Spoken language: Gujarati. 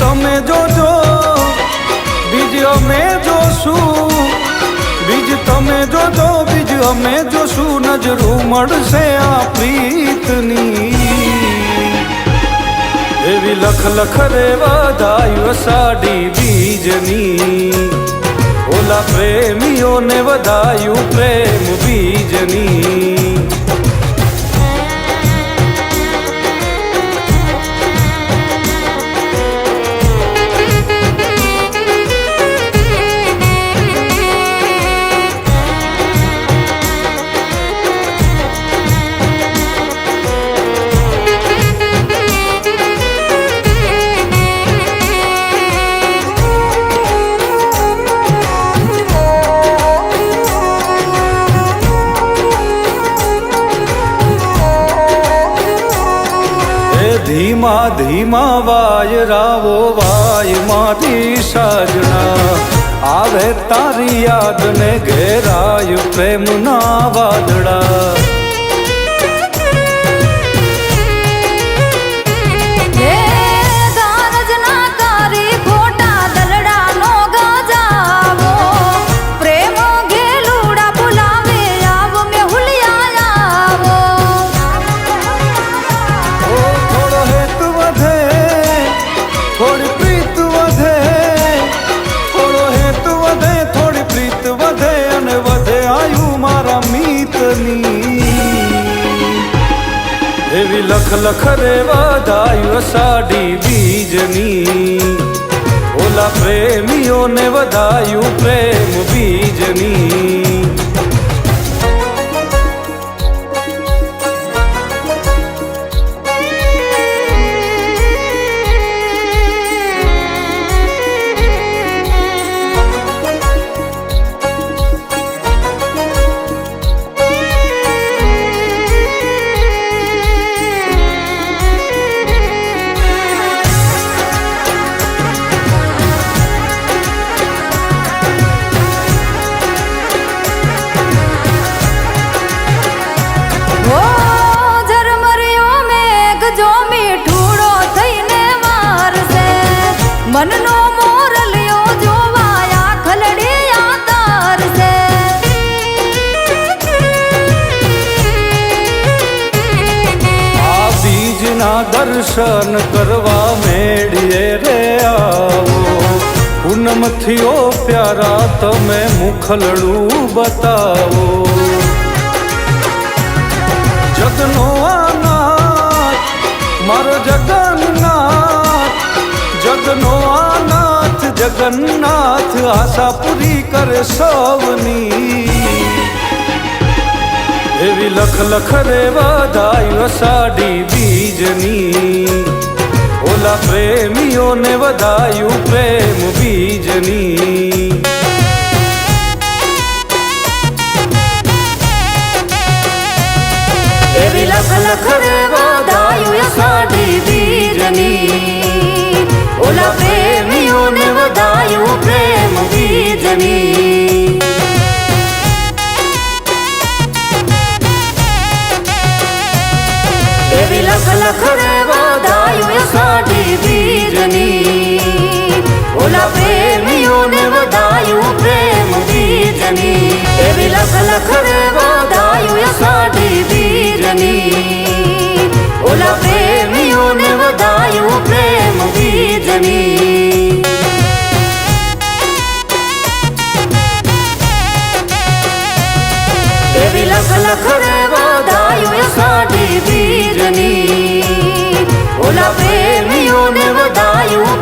તમે જોજો બીજ અમે જોશું, બીજ તમે જોજો બીજ અમે જોશું, નજરું મળશે આ પ્રીતની એવી લખ લખ રે વધાયું અષાઢી બીજની, ઓલા પ્રેમીઓને વધાયું પ્રેમ બીજની। ધીમા ધીમા વાયરાવો વાયમાંથી સાજણા આવે તારી યાદ ને ઘેરાય પ્રેમના વાદળા। એવી લખ લખ રે વધાયું અષાઢી બીજની, ઓલા પ્રેમીઓને વધાયું પ્રેમ બીજની। મનનો મોરલિયો જોવાયા ખલડિયા તારસે, આ બીજના દર્શન કરવા મેળીએ રે આવો, પૂનમથી ઓ પ્યારા તમે મુખલડું બતાવો। જગનો આનાથ મારો જગન્નાથ, જગનો આનાથ જગન્નાથ આશા પૂરી કરે સૌની એવી લખ લખ રે વધાયું અષાઢી બીજની, ઓલા પ્રેમીઓને વધાયું પ્રેમ બીજની। એવી લખ લખ રે વધાયું અષાઢી બીજની, ઓલા પ્રેમીઓને વધાયું પ્રેમ બીજની। એવી લખ લખ રે વધાયું અષાઢી બીજની, ઓલા પ્રેમીઓને વધાયું પ્રેમ બીજની। એવી લખ લખ રે વધાયું અષાઢી બીજની, ઓલા પ્રેમીઓને વધાયું પ્રેમ બીજની। એવી લખ લખ રે વધાયું અષાઢી બીજની, ઓલા પ્રેમીઓને વધાયું